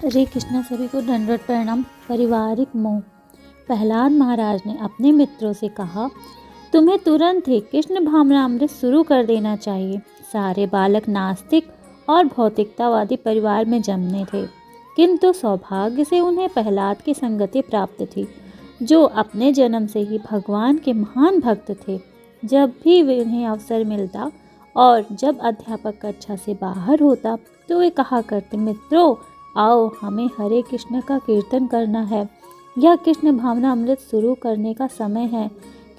हरे कृष्णा। सभी को दंडवत प्रणाम। पारिवारिक मोह। प्रहलाद महाराज ने अपने मित्रों से कहा, तुम्हें तुरंत ही कृष्ण भावनामृत शुरू कर देना चाहिए। सारे बालक नास्तिक और भौतिकतावादी परिवार में जन्मे थे, किंतु सौभाग्य से उन्हें प्रहलाद की संगति प्राप्त थी, जो अपने जन्म से ही भगवान के महान भक्त थे। जब भी उन्हें अवसर मिलता और जब अध्यापक कक्षा से बाहर होता तो वे कहा करते, मित्रों आओ, हमें हरे कृष्ण का कीर्तन करना है। यह कृष्ण भावना अमृत शुरू करने का समय है।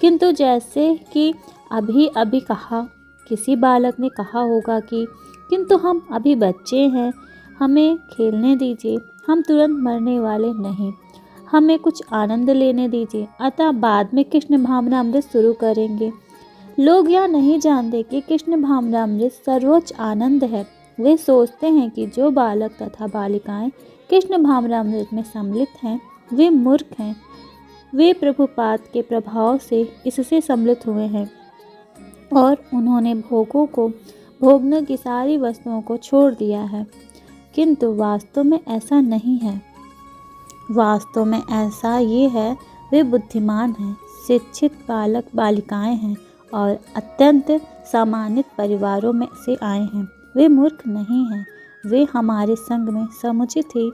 किंतु जैसे कि अभी अभी कहा, किसी बालक ने कहा होगा कि किंतु हम अभी बच्चे हैं, हमें खेलने दीजिए, हम तुरंत मरने वाले नहीं, हमें कुछ आनंद लेने दीजिए, अतः बाद में कृष्ण भावना अमृत शुरू करेंगे। लोग यह नहीं जानते कि कृष्ण भावना अमृत सर्वोच्च आनंद है। वे सोचते हैं कि जो बालक तथा बालिकाएं कृष्ण भावनामृत में सम्मिलित हैं वे मूर्ख हैं। वे प्रभुपाद के प्रभाव से इससे सम्मिलित हुए हैं और उन्होंने भोगों को भोगने की सारी वस्तुओं को छोड़ दिया है। किंतु वास्तव में ऐसा नहीं है। वास्तव में ऐसा ये है, वे बुद्धिमान हैं, शिक्षित बालक बालिकाएं हैं और अत्यंत सम्मानित परिवारों में से आए हैं। वे मूर्ख नहीं हैं। वे हमारे संग में समुचित ही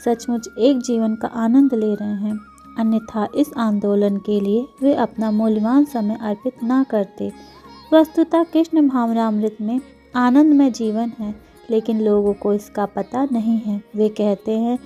सचमुच एक जीवन का आनंद ले रहे हैं, अन्यथा इस आंदोलन के लिए वे अपना मूल्यवान समय अर्पित ना करते। वस्तुतः कृष्ण भावनामृत में आनंदमय जीवन है, लेकिन लोगों को इसका पता नहीं है। वे कहते हैं,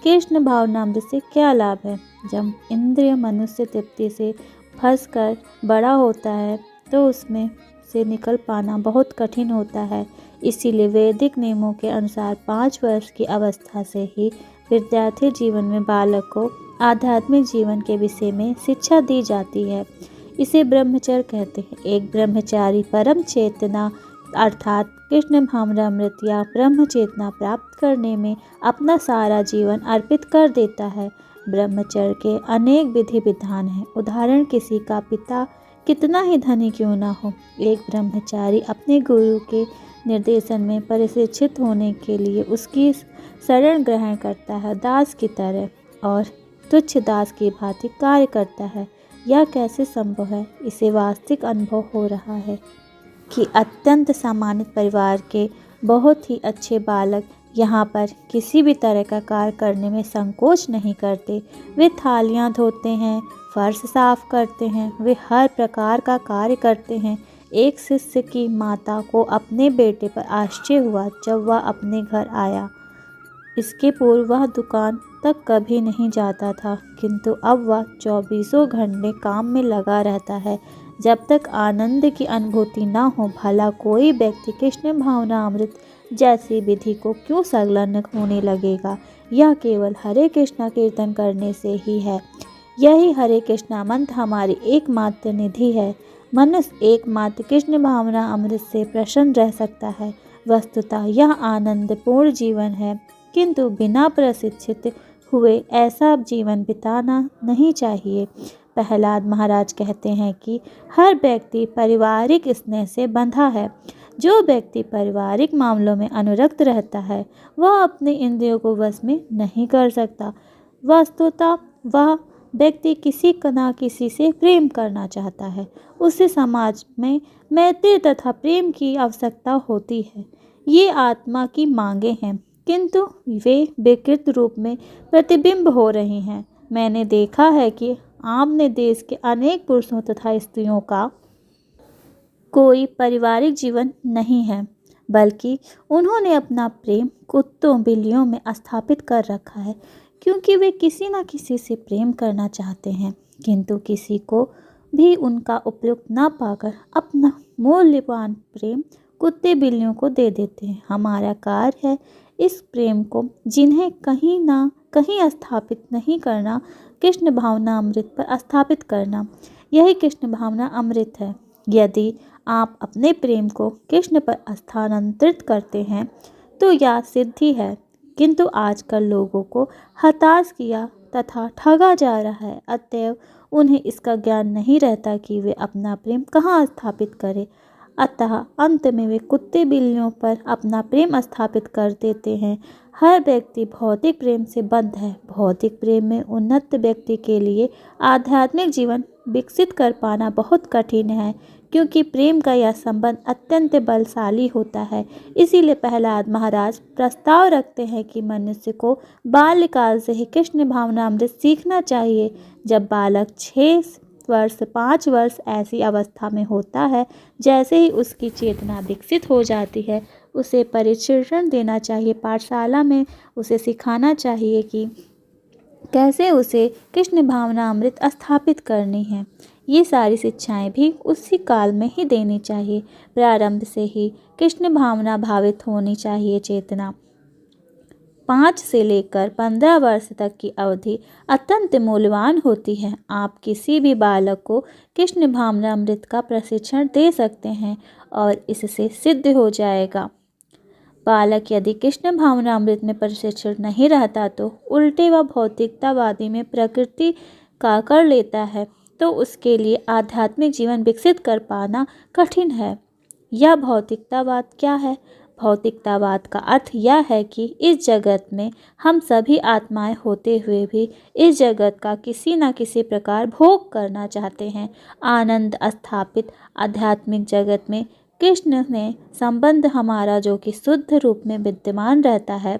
कृष्ण भावनामृत से क्या लाभ है? जब इंद्रिय मनुष्य तृप्ति से फंस कर बड़ा होता है तो उसमें से निकल पाना बहुत कठिन होता है। इसीलिए वैदिक नियमों के अनुसार 5 वर्ष की अवस्था से ही विद्यार्थी जीवन में बालक को आध्यात्मिक जीवन के विषय में शिक्षा दी जाती है। इसे ब्रह्मचर्य कहते हैं। एक ब्रह्मचारी परम चेतना अर्थात कृष्ण भावनामृत या ब्रह्म चेतना प्राप्त करने में अपना सारा जीवन अर्पित कर देता है। ब्रह्मचर्य के अनेक विधि विधान हैं। उदाहरण, किसी का पिता कितना ही धनी क्यों ना हो, एक ब्रह्मचारी अपने गुरु के निर्देशन में प्रशिक्षित होने के लिए उसकी शरण ग्रहण करता है, दास की तरह, और तुच्छ दास की भांति कार्य करता है। यह कैसे संभव है? इसे वास्तविक अनुभव हो रहा है कि अत्यंत सम्मानित परिवार के बहुत ही अच्छे बालक यहाँ पर किसी भी तरह का कार्य करने में संकोच नहीं करते। वे थालियाँ धोते हैं, फर्श साफ करते हैं, वे हर प्रकार का कार्य करते हैं। एक शिष्य की माता को अपने बेटे पर आश्चर्य हुआ जब वह अपने घर आया। इसके पूर्व वह दुकान तक कभी नहीं जाता था, किंतु अब वह 24 घंटे काम में लगा रहता है। जब तक आनंद की अनुभूति न हो, भला कोई व्यक्ति कृष्ण भावनामृत जैसी विधि को क्यों संलग्न होने लगेगा? यह केवल हरे कृष्णा कीर्तन करने से ही है। यही हरे कृष्णा मंत्र हमारी एकमात्र निधि है। मनुष्य एकमात्र कृष्ण भावना अमृत से प्रसन्न रह सकता है। वस्तुतः यह आनंदपूर्ण जीवन है, किंतु बिना प्रशिक्षित हुए ऐसा जीवन बिताना नहीं चाहिए। प्रहलाद महाराज कहते हैं कि हर व्यक्ति पारिवारिक स्नेह से बंधा है। जो व्यक्ति पारिवारिक मामलों में अनुरक्त रहता है वह अपने इंद्रियों को वश में नहीं कर सकता। वस्तुतः वह व्यक्ति किसी न किसी से प्रेम करना चाहता है। उसे समाज में मैत्री तथा प्रेम की आवश्यकता होती है। ये आत्मा की मांगे हैं, किंतु वे विकृत रूप में प्रतिबिंब हो रही हैं। मैंने देखा है कि आपने देश के अनेक पुरुषों तथा स्त्रियों का कोई पारिवारिक जीवन नहीं है, बल्कि उन्होंने अपना प्रेम कुत्तों बिल्लियों में स्थापित कर रखा है, क्योंकि वे किसी न किसी से प्रेम करना चाहते हैं, किंतु किसी को भी उनका उपयुक्त न पाकर अपना मूल्यवान प्रेम कुत्ते बिल्लियों को दे देते हैं। हमारा कार्य है इस प्रेम को जिन्हें कहीं ना कहीं स्थापित नहीं करना, कृष्ण भावना अमृत पर स्थापित करना। यही कृष्ण भावना अमृत है। यदि आप अपने प्रेम को कृष्ण पर स्थानांतरित करते हैं तो यह सिद्धि है, किंतु आजकल लोगों को हताश किया तथा ठगा जा रहा है। अतएव उन्हें इसका ज्ञान नहीं रहता कि वे अपना प्रेम कहाँ स्थापित करें। अतः अंत में वे कुत्ते बिल्लियों पर अपना प्रेम स्थापित कर देते हैं। हर व्यक्ति भौतिक प्रेम से बद्ध है। भौतिक प्रेम में उन्नत व्यक्ति के लिए आध्यात्मिक जीवन विकसित कर पाना बहुत कठिन है, क्योंकि प्रेम का यह संबंध अत्यंत बलशाली होता है। इसीलिए प्रहलाद महाराज प्रस्ताव रखते हैं कि मनुष्य को बाल्यकाल से ही कृष्ण भावनामृत सीखना चाहिए। जब बालक 6 वर्ष 5 वर्ष ऐसी अवस्था में होता है, जैसे ही उसकी चेतना विकसित हो जाती है, उसे परिशिक्षण देना चाहिए। पाठशाला में उसे सिखाना चाहिए कि कैसे उसे कृष्ण भावनामृत स्थापित करनी है। ये सारी शिक्षाएं भी उसी काल में ही देनी चाहिए। प्रारंभ से ही कृष्ण भावना भावित होनी चाहिए। चेतना 5 से लेकर 15 वर्ष तक की अवधि अत्यंत मूल्यवान होती है। आप किसी भी बालक को कृष्ण भावनामृत का प्रशिक्षण दे सकते हैं और इससे सिद्ध हो जाएगा। बालक यदि कृष्ण भावनामृत में प्रशिक्षण नहीं रहता तो उल्टे व भौतिकतावादी में प्रकृति का कर लेता है, तो उसके लिए आध्यात्मिक जीवन विकसित कर पाना कठिन है। यह भौतिकतावाद क्या है? भौतिकतावाद का अर्थ यह है कि इस जगत में हम सभी आत्माएं होते हुए भी इस जगत का किसी न किसी प्रकार भोग करना चाहते हैं। आनंद स्थापित आध्यात्मिक जगत में कृष्ण ने संबंध हमारा जो कि शुद्ध रूप में विद्यमान रहता है,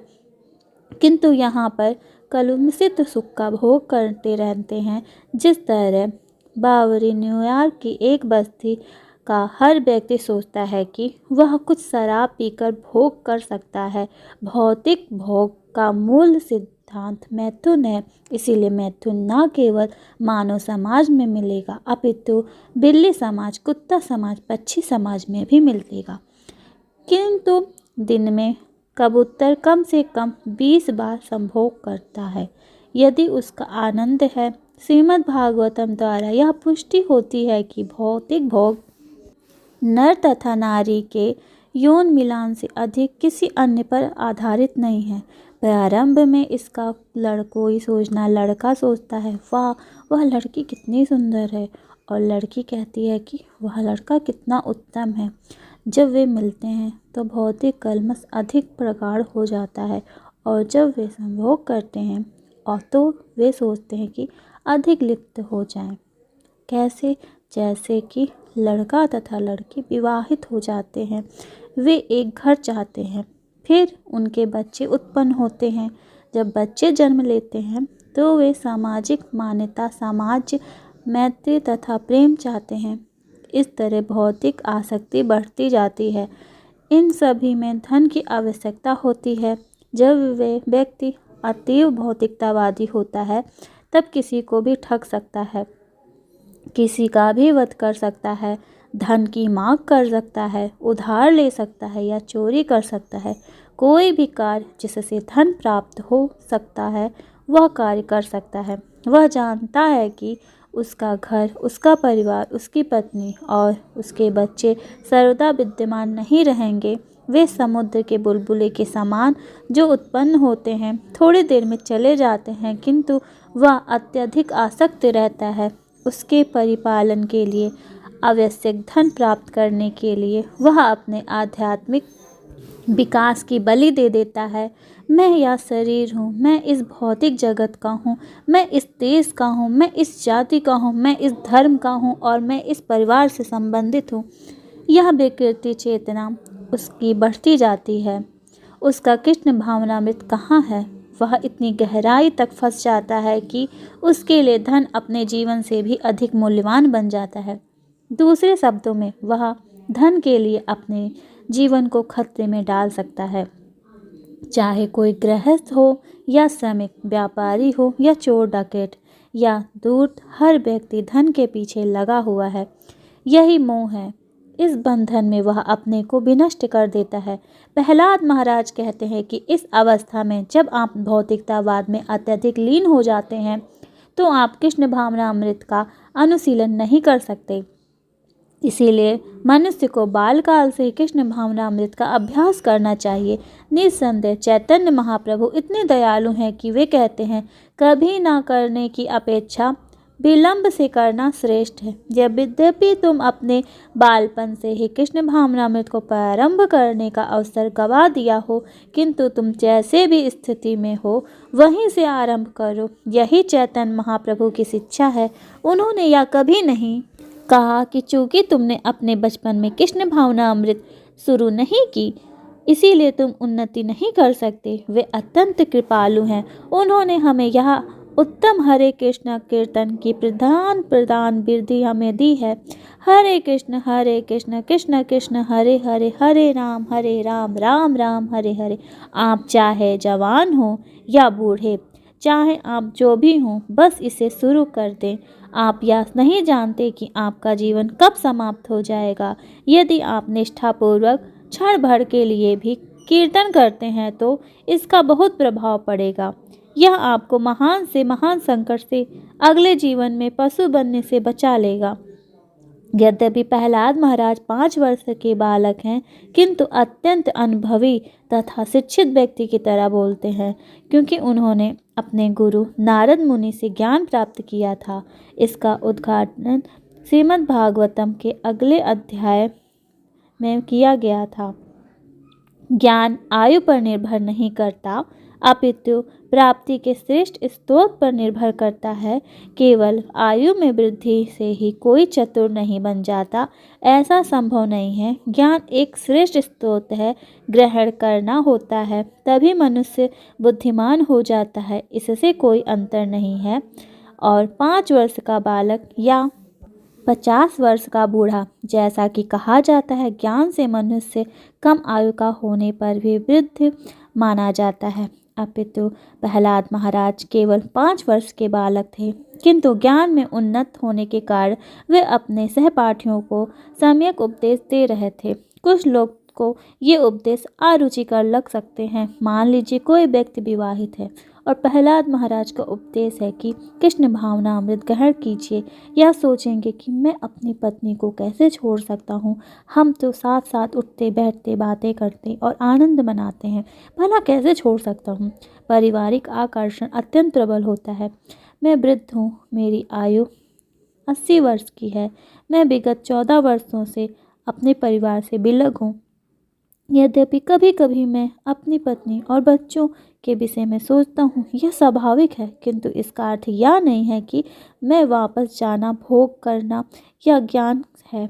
किंतु यहाँ पर कलुषित सुख का भोग करते रहते हैं। जिस तरह बावरी न्यूयॉर्क की एक बस्ती का हर व्यक्ति सोचता है कि वह कुछ शराब पीकर भोग कर सकता है। भौतिक भोग का मूल सिद्धांत मैथुन है। इसीलिए मैथुन न केवल मानव समाज में मिलेगा, अपितु बिल्ली समाज, कुत्ता समाज, पक्षी समाज में भी मिलेगा। किंतु दिन में कबूतर कम से कम 20 बार संभोग करता है, यदि उसका आनंद है। श्रीमद् भागवतम द्वारा यह पुष्टि होती है कि भौतिक भोग नर तथा नारी के यौन मिलन से अधिक किसी अन्य पर आधारित नहीं है। प्रारंभ में इसका लड़कों सोचना, लड़का सोचता है वाह वह लड़की कितनी सुंदर है, और लड़की कहती है कि वह लड़का कितना उत्तम है। जब वे मिलते हैं तो भौतिक कलमश अधिक प्रगाढ़ हो जाता है, और जब वे संभोग करते हैं और तो वे सोचते हैं कि अधिक लिप्त हो जाएं। कैसे? जैसे कि लड़का तथा लड़की विवाहित हो जाते हैं, वे एक घर चाहते हैं, फिर उनके बच्चे उत्पन्न होते हैं। जब बच्चे जन्म लेते हैं तो वे सामाजिक मान्यता, समाज, मैत्री तथा प्रेम चाहते हैं। इस तरह भौतिक आसक्ति बढ़ती जाती है। इन सभी में धन की आवश्यकता होती है। जब वे व्यक्ति अतीव भौतिकतावादी होता है, तब किसी को भी ठग सकता है, किसी का भी वध कर सकता है, धन की मांग कर सकता है, उधार ले सकता है या चोरी कर सकता है। कोई भी कार्य जिससे धन प्राप्त हो सकता है वह कार्य कर सकता है। वह जानता है कि उसका घर, उसका परिवार, उसकी पत्नी और उसके बच्चे सर्वदा विद्यमान नहीं रहेंगे। वे समुद्र के बुलबुले के समान जो उत्पन्न होते हैं, थोड़ी देर में चले जाते हैं, किंतु वह अत्यधिक आसक्त रहता है। उसके परिपालन के लिए आवश्यक धन प्राप्त करने के लिए वह अपने आध्यात्मिक विकास की बलि दे देता है। मैं यह शरीर हूँ, मैं इस भौतिक जगत का हूँ, मैं इस देश का हूँ, मैं इस जाति का हूँ, मैं इस धर्म का हूँ और मैं इस परिवार से संबंधित हूँ। यह विकृति चेतना उसकी बढ़ती जाती है। उसका कृष्ण भावनामृत कहाँ है? वह इतनी गहराई तक फंस जाता है कि उसके लिए धन अपने जीवन से भी अधिक मूल्यवान बन जाता है। दूसरे शब्दों में वह धन के लिए अपने जीवन को खतरे में डाल सकता है। चाहे कोई गृहस्थ हो या श्रमिक, व्यापारी हो या चोर डकैत या दूत, हर व्यक्ति धन के पीछे लगा हुआ है। यही मोह है। इस बंधन में वह अपने को विनष्ट कर देता है। प्रहलाद महाराज कहते हैं कि इस अवस्था में जब आप भौतिकतावाद में अत्यधिक लीन हो जाते हैं तो आप कृष्ण भावनामृत का अनुशीलन नहीं कर सकते। इसीलिए मनुष्य को बालकाल से कृष्ण भावनामृत का अभ्यास करना चाहिए। निस्संदेह चैतन्य महाप्रभु इतने दयालु हैं कि वे कहते हैं कभी ना करने की अपेक्षा विलंब से करना श्रेष्ठ है। जब यद्यपि तुम अपने बालपन से ही कृष्ण भावनामृत को प्रारंभ करने का अवसर गवा दिया हो, किंतु तुम जैसे भी स्थिति में हो वहीं से आरंभ करो। यही चैतन्य महाप्रभु की शिक्षा है। उन्होंने यह कभी नहीं कहा कि चूंकि तुमने अपने बचपन में कृष्ण भावनामृत शुरू नहीं की इसीलिए तुम उन्नति नहीं कर सकते। वे अत्यंत कृपालु हैं। उन्होंने हमें यह उत्तम हरे कृष्ण कीर्तन की प्रदान विधि हमें दी है। हरे कृष्ण कृष्ण कृष्ण हरे हरे, हरे राम राम राम हरे हरे। आप चाहे जवान हो या बूढ़े, चाहे आप जो भी हों, बस इसे शुरू कर दें। आप यह नहीं जानते कि आपका जीवन कब समाप्त हो जाएगा। यदि आप निष्ठापूर्वक क्षण भर के लिए भी कीर्तन करते हैं तो इसका बहुत प्रभाव पड़ेगा। यह आपको महान से महान संकट से अगले जीवन में पशु बनने से बचा लेगा। यद्यपि प्रहलाद महाराज 5 वर्ष के बालक हैं, किंतु अत्यंत अनुभवी तथा शिक्षित व्यक्ति की तरह बोलते हैं, क्योंकि उन्होंने अपने गुरु नारद मुनि से ज्ञान प्राप्त किया था। इसका उद्घाटन श्रीमद् भागवतम के अगले अध्याय में किया गया था। ज्ञान आयु पर निर्भर नहीं करता, अपितु प्राप्ति के श्रेष्ठ स्रोत पर निर्भर करता है। केवल आयु में वृद्धि से ही कोई चतुर नहीं बन जाता, ऐसा संभव नहीं है। ज्ञान एक श्रेष्ठ स्रोत है, ग्रहण करना होता है तभी मनुष्य बुद्धिमान हो जाता है, इससे कोई अंतर नहीं है। और 5 वर्ष का बालक या 50 वर्ष का बूढ़ा, जैसा कि कहा जाता है, ज्ञान से मनुष्य कम आयु का होने पर भी वृद्ध माना जाता है। अपितु प्रहलाद महाराज केवल 5 वर्ष के बालक थे, किंतु ज्ञान में उन्नत होने के कारण वे अपने सहपाठियों को सम्यक उपदेश दे रहे थे। कुछ लोग को ये उपदेश अरुचिकर लग सकते हैं। मान लीजिए कोई व्यक्ति विवाहित है और प्रहलाद महाराज का उपदेश है कि कृष्ण भावनामृत ग्रहण कीजिए। यह सोचेंगे कि मैं अपनी पत्नी को कैसे छोड़ सकता हूँ। हम तो साथ साथ उठते बैठते बातें करते और आनंद मनाते हैं, भला कैसे छोड़ सकता हूँ। पारिवारिक आकर्षण अत्यंत प्रबल होता है। मैं वृद्ध हूँ, मेरी आयु 80 वर्ष की है। मैं विगत 14 वर्षों से अपने परिवार से विलग हूँ। यद्यपि कभी कभी मैं अपनी पत्नी और बच्चों के विषय में सोचता हूँ, यह स्वाभाविक है, किंतु इसका अर्थ यह नहीं है कि मैं वापस जाना, भोग करना या ज्ञान है।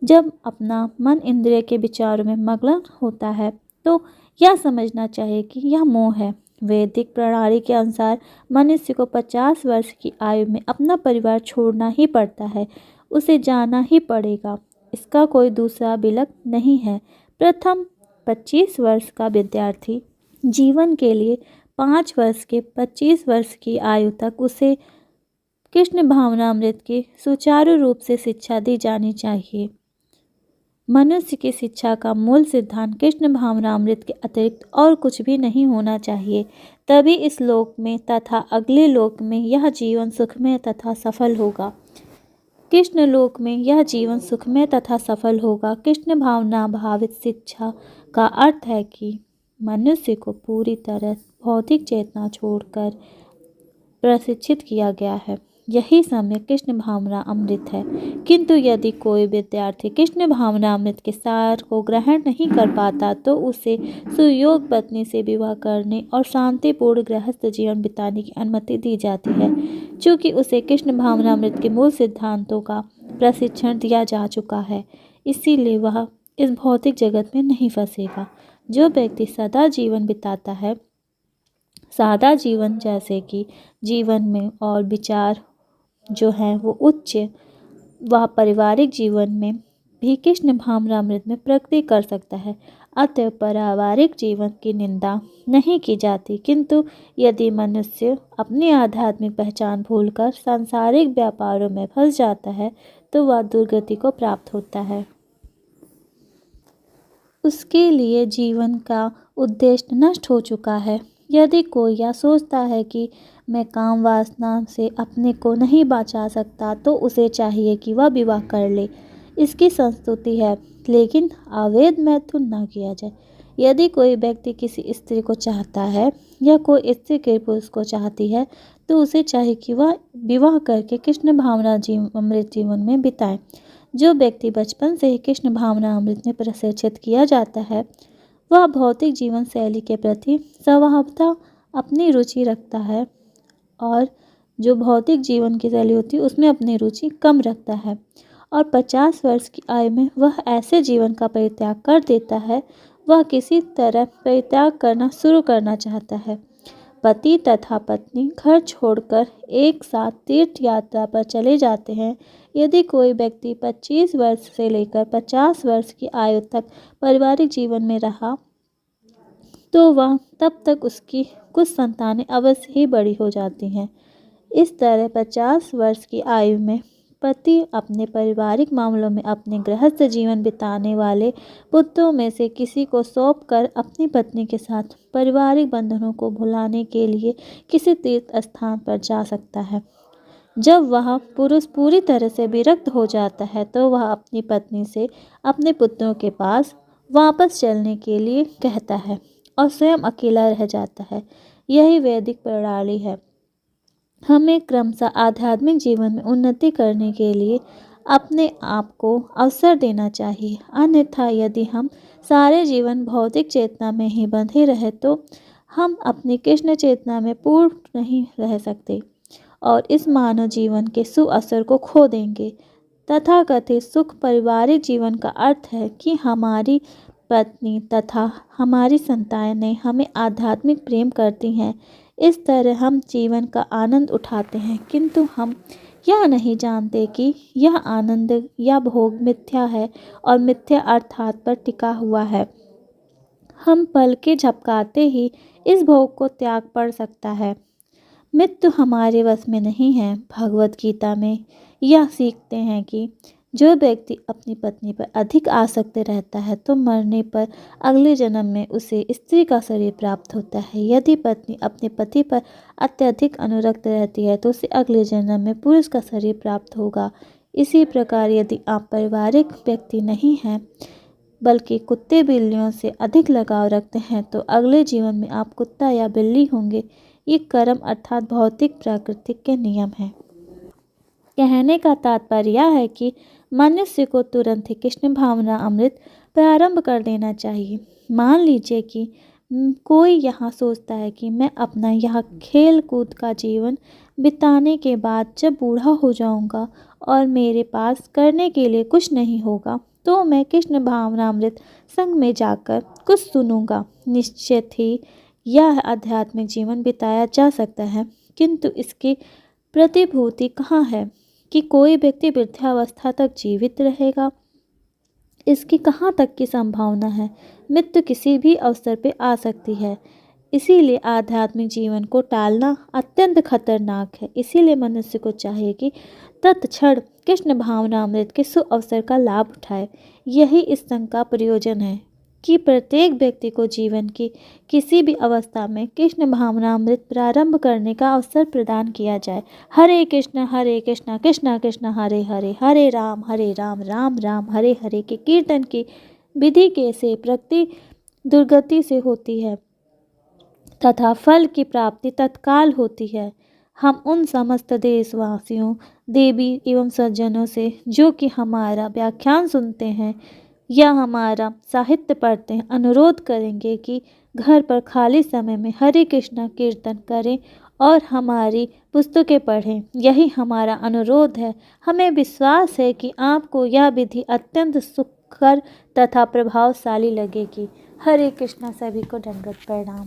जब अपना मन इंद्रिय के विचारों में मग्न होता है तो यह समझना चाहिए कि यह मोह है। वैदिक प्रणाली के अनुसार मनुष्य को 50 वर्ष की आयु में अपना परिवार छोड़ना ही पड़ता है, उसे जाना ही पड़ेगा। इसका कोई दूसरा विकल्प नहीं है। प्रथम 25 वर्ष का विद्यार्थी जीवन के लिए 5 वर्ष के 25 वर्ष की आयु तक उसे कृष्ण भावनामृत की सुचारू रूप से शिक्षा दी जानी चाहिए। मनुष्य की शिक्षा का मूल सिद्धांत कृष्ण भावनामृत के अतिरिक्त और कुछ भी नहीं होना चाहिए। तभी इस लोक में तथा अगले लोक में यह जीवन सुखमय तथा सफल होगा। कृष्ण लोक में यह जीवन सुखमय तथा सफल होगा। कृष्ण भावना भावित शिक्षा का अर्थ है कि मनुष्य को पूरी तरह भौतिक चेतना छोड़कर प्रशिक्षित किया गया है। यही समय कृष्ण भावना अमृत है। किंतु यदि कोई विद्यार्थी कृष्ण भावना अमृत के सार को ग्रहण नहीं कर पाता तो उसे सुयोग पत्नी से विवाह करने और शांतिपूर्ण गृहस्थ जीवन बिताने की अनुमति दी जाती है। चूँकि उसे कृष्ण भावना अमृत के मूल सिद्धांतों का प्रशिक्षण दिया जा चुका है, इसीलिए वह इस भौतिक जगत में नहीं फंसेगा। जो व्यक्ति सदा जीवन बिताता है, सादा जीवन, जैसे कि जीवन में और विचार जो है वो उच्च, वह पारिवारिक जीवन में भी कृष्ण भावनामृत में प्रगति कर सकता है। अतः पारिवारिक जीवन की निंदा नहीं की जाती, किंतु यदि मनुष्य अपनी आध्यात्मिक पहचान भूलकर सांसारिक व्यापारों में फंस जाता है तो वह दुर्गति को प्राप्त होता है। उसके लिए जीवन का उद्देश्य नष्ट हो चुका है। यदि कोई यह सोचता है कि मैं काम वासना से अपने को नहीं बचा सकता तो उसे चाहिए कि वह विवाह कर ले। इसकी संस्तुति है, लेकिन अवैध मैथुन न किया जाए। यदि कोई व्यक्ति किसी स्त्री को चाहता है या कोई स्त्री के पुरुष को चाहती है तो उसे चाहे कि वह विवाह करके कृष्ण भावना अमृत जीवन में बिताए। जो व्यक्ति बचपन से ही कृष्ण भावना अमृत में प्रशिक्षित किया जाता है वह भौतिक जीवन शैली के प्रति स्वभावतः अपनी रुचि रखता है और जो भौतिक जीवन की शैली होती है उसमें अपनी रुचि कम रखता है और 50 वर्ष की आयु में वह ऐसे जीवन का परित्याग कर देता है। वह किसी तरह परित्याग करना शुरू करना चाहता है। पति तथा पत्नी घर छोड़कर एक साथ तीर्थ यात्रा पर चले जाते हैं। यदि कोई व्यक्ति 25 वर्ष से लेकर 50 वर्ष की आयु तक पारिवारिक जीवन में रहा तो वह तब तक उसकी कुछ संतानें अवश्य ही बड़ी हो जाती हैं। इस तरह 50 वर्ष की आयु में पति अपने पारिवारिक मामलों में अपने गृहस्थ जीवन बिताने वाले पुत्रों में से किसी को सौंपकर अपनी पत्नी के साथ पारिवारिक बंधनों को भुलाने के लिए किसी तीर्थ स्थान पर जा सकता है। जब वह पुरुष पूरी तरह से विरक्त हो जाता है तो वह अपनी पत्नी से अपने पुत्रों के पास वापस चलने के लिए कहता है और स्वयं अकेला रह जाता है। यही वैदिक प्रणाली है। हमें क्रमशः आध्यात्मिक जीवन में उन्नति करने के लिए अपने आप को अवसर देना चाहिए। अन्यथा यदि हम सारे जीवन भौतिक चेतना में ही बंधे रहे तो हम अपनी कृष्ण चेतना में पूर्ण नहीं रह सकते और इस मानव जीवन के सुअवसर को खो देंगे। तथाकथित सुख पारिवारिक जीवन का अर्थ है कि हमारी पत्नी तथा हमारी संतानें हमें आध्यात्मिक प्रेम करती हैं। इस तरह हम जीवन का आनंद उठाते हैं, किंतु हम यह नहीं जानते कि यह आनंद या भोग मिथ्या है और मिथ्या अर्थात पर टिका हुआ है। हम पल के झपकाते ही इस भोग को त्याग पड़ सकता है। मृत्यु हमारे वश में नहीं है। भगवत गीता में यह सीखते हैं कि जो व्यक्ति अपनी पत्नी पर अधिक आसक्त रहता है तो मरने पर अगले जन्म में उसे स्त्री का शरीर प्राप्त होता है। यदि पत्नी अपने पति पर अत्यधिक अनुरक्त रहती है तो उसे अगले जन्म में पुरुष का शरीर प्राप्त होगा। इसी प्रकार यदि आप पारिवारिक व्यक्ति नहीं हैं बल्कि कुत्ते बिल्लियों से अधिक लगाव रखते हैं तो अगले जीवन में आप कुत्ता या बिल्ली होंगे। ये कर्म अर्थात भौतिक प्राकृतिक के नियम हैं। कहने का तात्पर्य यह है कि मनुष्य को तुरंत ही कृष्ण भावना अमृत प्रारंभ कर देना चाहिए। मान लीजिए कि कोई यहाँ सोचता है कि मैं अपना यह खेल कूद का जीवन बिताने के बाद जब बूढ़ा हो जाऊंगा और मेरे पास करने के लिए कुछ नहीं होगा तो मैं कृष्ण भावनामृत संग में जाकर कुछ सुनूंगा। निश्चित ही यह आध्यात्मिक जीवन बिताया जा सकता है, किंतु इसकी प्रतिभूति कहाँ है कि कोई व्यक्ति वृद्धावस्था तक जीवित रहेगा? इसकी कहाँ तक की संभावना है? मृत्यु किसी भी अवसर पे आ सकती है। इसीलिए आध्यात्मिक जीवन को टालना अत्यंत खतरनाक है। इसीलिए मनुष्य को चाहिए कि तत्क्षण कृष्ण भावनामृत के सुअवसर का लाभ उठाए। यही इस संघ का प्रयोजन है कि प्रत्येक व्यक्ति को जीवन की किसी भी अवस्था में कृष्ण भावनामृत प्रारंभ करने का अवसर प्रदान किया जाए। हरे कृष्ण कृष्ण कृष्ण हरे हरे, हरे राम राम राम हरे हरे के कीर्तन की विधि के से प्रगति दुर्गति से होती है तथा फल की प्राप्ति तत्काल होती है। हम उन समस्त देशवासियों, देवी एवं सज्जनों से जो कि हमारा व्याख्यान सुनते हैं या हमारा साहित्य पढ़ते हैं अनुरोध करेंगे कि घर पर खाली समय में हरे कृष्णा कीर्तन करें और हमारी पुस्तकें पढ़ें। यही हमारा अनुरोध है। हमें विश्वास है कि आपको यह विधि अत्यंत सुखकर तथा प्रभावशाली लगेगी। हरे कृष्णा। सभी को दंडवत प्रणाम।